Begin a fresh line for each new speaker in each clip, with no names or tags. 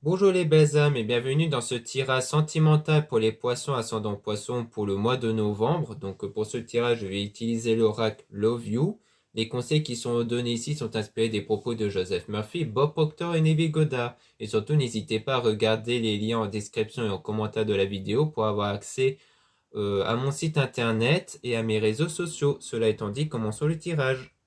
Bonjour les belles âmes et bienvenue dans ce tirage sentimental pour les poissons ascendant poisson pour le mois de novembre. Donc pour ce tirage, je vais utiliser l'oracle Love You. Les conseils qui sont donnés ici sont inspirés des propos de Joseph Murphy, Bob Proctor et Neville Goddard. Et surtout, n'hésitez pas à regarder les liens en description et en commentaire de la vidéo pour avoir accès à mon site internet et à mes réseaux sociaux. Cela étant dit, commençons le tirage.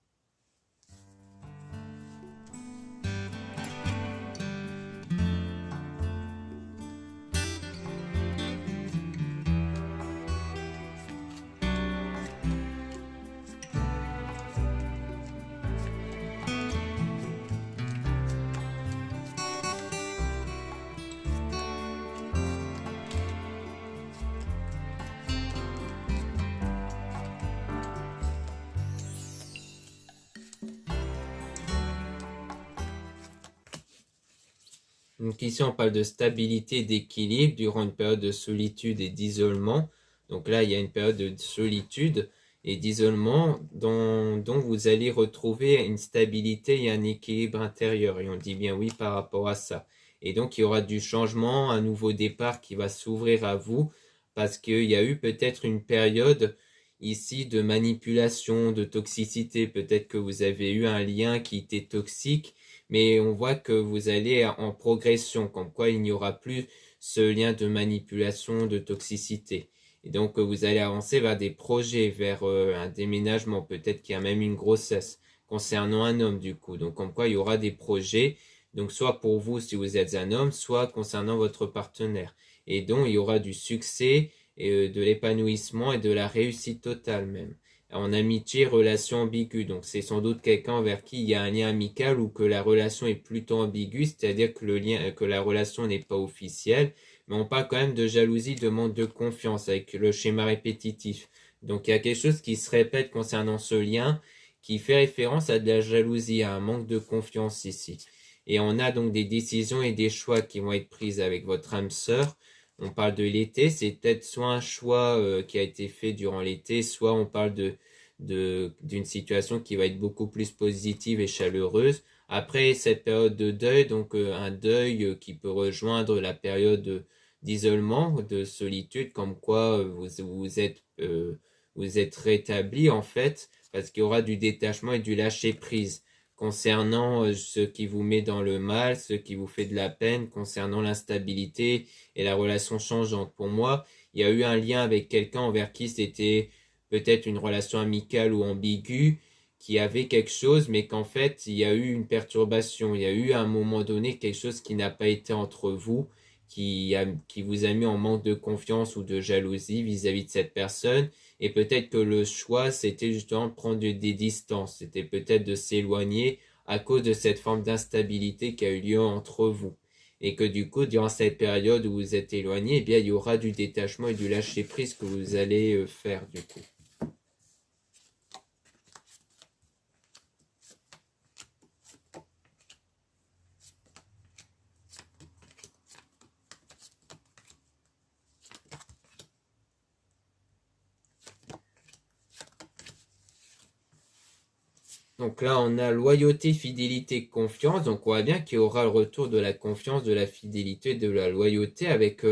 Donc ici, on parle de stabilité et d'équilibre durant une période de solitude et d'isolement. Donc là, il y a une période de solitude et d'isolement dont vous allez retrouver une stabilité et un équilibre intérieur. Et on dit bien oui par rapport à ça. Et donc, il y aura du changement, un nouveau départ qui va s'ouvrir à vous parce qu'il y a eu peut-être une période ici de manipulation, de toxicité. Peut-être que vous avez eu un lien qui était toxique, mais on voit que vous allez en progression, comme quoi il n'y aura plus ce lien de manipulation, de toxicité. Et donc vous allez avancer vers des projets, vers un déménagement, peut-être qu'il y a même une grossesse concernant un homme du coup. Donc comme quoi il y aura des projets, donc soit pour vous si vous êtes un homme, soit concernant votre partenaire. Et donc il y aura du succès, et, de l'épanouissement et de la réussite totale même en amitié, relation ambiguë. Donc c'est sans doute quelqu'un vers qui il y a un lien amical ou que la relation est plutôt ambiguë, c'est-à-dire que le lien, que la relation n'est pas officielle, mais on parle quand même de jalousie, de manque de confiance avec le schéma répétitif. Donc il y a quelque chose qui se répète concernant ce lien, qui fait référence à de la jalousie, à un manque de confiance ici. Et on a donc des décisions et des choix qui vont être prises avec votre âme sœur. On parle de l'été, c'est peut-être soit un choix qui a été fait durant l'été, soit on parle d'une situation qui va être beaucoup plus positive et chaleureuse. Après cette période de deuil, donc un deuil qui peut rejoindre la période d'isolement, de solitude, comme quoi vous êtes rétabli en fait, parce qu'il y aura du détachement et du lâcher prise concernant ce qui vous met dans le mal, ce qui vous fait de la peine, concernant l'instabilité et la relation changeante. Pour moi, il y a eu un lien avec quelqu'un envers qui c'était peut-être une relation amicale ou ambiguë, qui avait quelque chose, mais qu'en fait, il y a eu une perturbation. Il y a eu à un moment donné quelque chose qui n'a pas été entre vous, qui vous a mis en manque de confiance ou de jalousie vis-à-vis de cette personne. Et peut-être que le choix, c'était justement de prendre des distances. C'était peut-être de s'éloigner à cause de cette forme d'instabilité qui a eu lieu entre vous. Et que du coup, durant cette période où vous êtes éloigné, eh bien, il y aura du détachement et du lâcher-prise que vous allez faire du coup. Donc là, on a loyauté, fidélité, confiance. Donc on voit bien qu'il y aura le retour de la confiance, de la fidélité, de la loyauté avec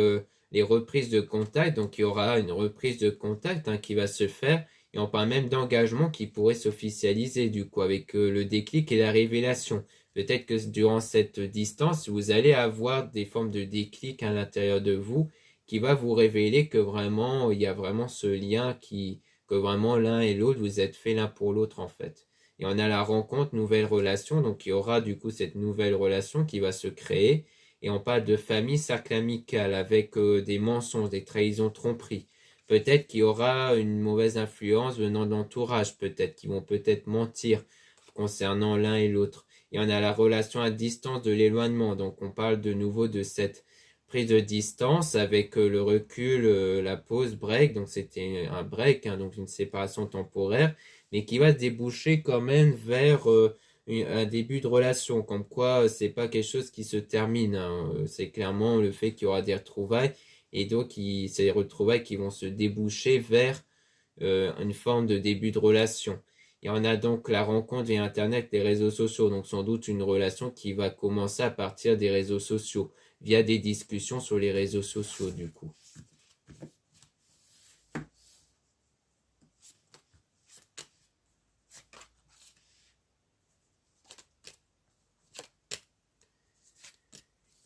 les reprises de contact. Donc il y aura une reprise de contact qui va se faire. Et on parle même d'engagement qui pourrait s'officialiser du coup avec le déclic et la révélation. Peut-être que durant cette distance, vous allez avoir des formes de déclic à l'intérieur de vous qui va vous révéler que vraiment, il y a vraiment ce lien que vraiment l'un et l'autre, vous êtes fait l'un pour l'autre en fait. Et on a la rencontre, nouvelle relation. Donc, il y aura du coup cette nouvelle relation qui va se créer. Et on parle de famille, cercle amical avec des mensonges, des trahisons, tromperies. Peut-être qu'il y aura une mauvaise influence venant d'entourage, peut-être, qui vont peut-être mentir concernant l'un et l'autre. Et on a la relation à distance de l'éloignement. Donc, on parle de nouveau de cette prise de distance avec le recul, la pause, break. Donc, c'était un break, donc une séparation temporaire mais qui va déboucher quand même vers un début de relation, comme quoi c'est pas quelque chose qui se termine, hein. C'est clairement le fait qu'il y aura des retrouvailles, et donc c'est des retrouvailles qui vont se déboucher vers une forme de début de relation. Et on a donc la rencontre via Internet, les réseaux sociaux, donc sans doute une relation qui va commencer à partir des réseaux sociaux. via des discussions sur les réseaux sociaux du coup.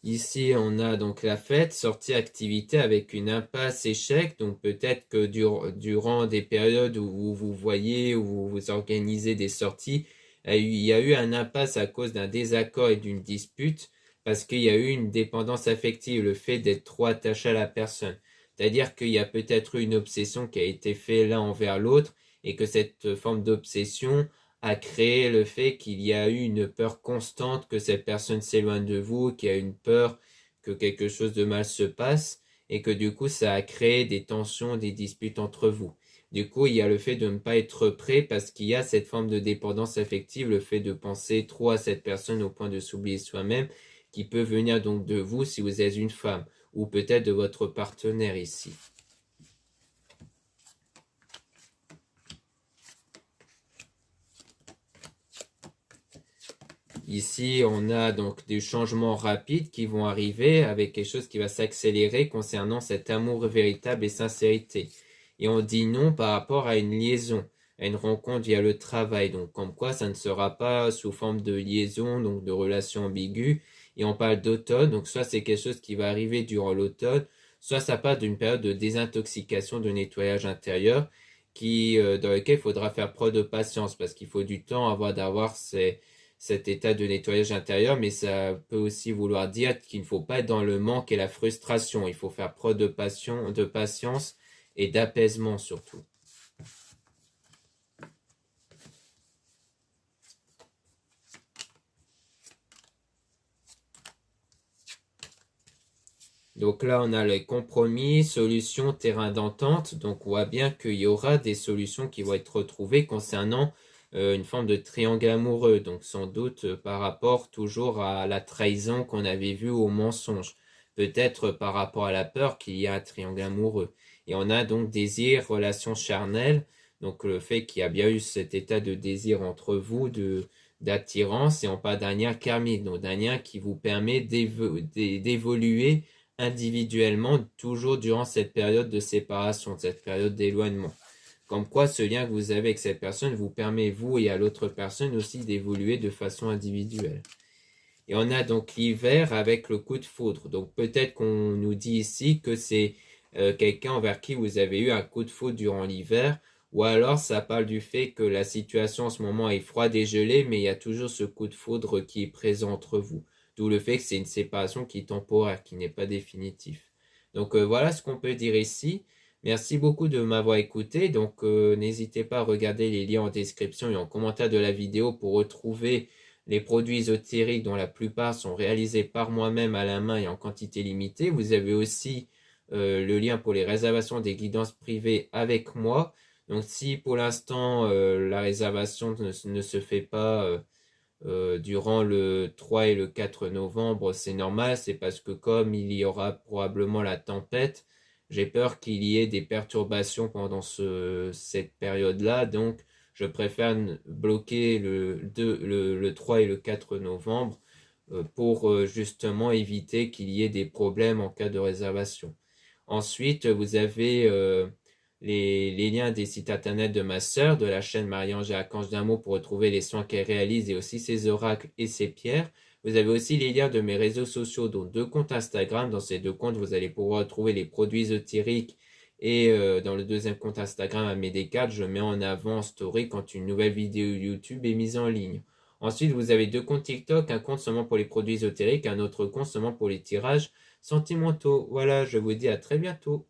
Ici, on a donc la fête, sortie activité avec une impasse échec. Donc peut-être que durant des périodes où vous voyez, où vous organisez des sorties, il y a eu un impasse à cause d'un désaccord et d'une dispute, parce qu'il y a eu une dépendance affective, le fait d'être trop attaché à la personne. C'est-à-dire qu'il y a peut-être eu une obsession qui a été faite l'un envers l'autre, et que cette forme d'obsession a créé le fait qu'il y a eu une peur constante que cette personne s'éloigne de vous, qu'il y a une peur que quelque chose de mal se passe, et que du coup ça a créé des tensions, des disputes entre vous. Du coup, il y a le fait de ne pas être prêt parce qu'il y a cette forme de dépendance affective, le fait de penser trop à cette personne au point de s'oublier soi-même, qui peut venir donc de vous si vous êtes une femme, ou peut-être de votre partenaire ici. Ici, on a donc des changements rapides qui vont arriver avec quelque chose qui va s'accélérer concernant cet amour véritable et sincérité. Et on dit non par rapport à une liaison, à une rencontre via le travail. Donc, comme quoi, ça ne sera pas sous forme de liaison, donc de relation ambiguë. Et on parle d'automne, donc soit c'est quelque chose qui va arriver durant l'automne, soit ça part d'une période de désintoxication, de nettoyage intérieur, dans lequel il faudra faire preuve de patience parce qu'il faut du temps avant d'avoir cet état de nettoyage intérieur, mais ça peut aussi vouloir dire qu'il ne faut pas être dans le manque et la frustration. Il faut faire preuve de patience et d'apaisement surtout. Donc là, on a les compromis, solutions, terrain d'entente. Donc on voit bien qu'il y aura des solutions qui vont être retrouvées concernant une forme de triangle amoureux. Donc sans doute par rapport toujours à la trahison qu'on avait vue au mensonge. Peut-être par rapport à la peur qu'il y a un triangle amoureux. Et on a donc désir, relation charnelle. Donc le fait qu'il y a bien eu cet état de désir entre vous, d'attirance, et on parle d'un lien karmique. Donc d'un lien qui vous permet d'évoluer individuellement, toujours durant cette période de séparation, cette période d'éloignement. Comme quoi, ce lien que vous avez avec cette personne vous permet, vous et à l'autre personne aussi, d'évoluer de façon individuelle. Et on a donc l'hiver avec le coup de foudre. Donc peut-être qu'on nous dit ici que c'est quelqu'un envers qui vous avez eu un coup de foudre durant l'hiver, ou alors ça parle du fait que la situation en ce moment est froide et gelée, mais il y a toujours ce coup de foudre qui est présent entre vous. D'où le fait que c'est une séparation qui est temporaire, qui n'est pas définitive. Donc voilà ce qu'on peut dire ici. Merci beaucoup de m'avoir écouté. Donc n'hésitez pas à regarder les liens en description et en commentaire de la vidéo pour retrouver les produits ésotériques dont la plupart sont réalisés par moi-même à la main et en quantité limitée. Vous avez aussi le lien pour les réservations des guidances privées avec moi. Donc si pour l'instant la réservation ne se fait pas durant le 3 et le 4 novembre, c'est normal, c'est parce que comme il y aura probablement la tempête, j'ai peur qu'il y ait des perturbations pendant cette période-là, donc je préfère bloquer le 3 et le 4 novembre pour justement éviter qu'il y ait des problèmes en cas de réservation. Ensuite, vous avez les liens des sites internet de ma sœur, de la chaîne Marie-Ange et Archange d'Amour pour retrouver les soins qu'elle réalise et aussi ses oracles et ses pierres. Vous avez aussi les liens de mes réseaux sociaux, dont 2 comptes Instagram. Dans ces 2 comptes, vous allez pouvoir retrouver les produits ésotériques et dans le 2e compte Instagram à mes décades, je mets en avant en story quand une nouvelle vidéo YouTube est mise en ligne. Ensuite, vous avez 2 comptes TikTok, un compte seulement pour les produits ésotériques, un autre compte seulement pour les tirages sentimentaux. Voilà, je vous dis à très bientôt.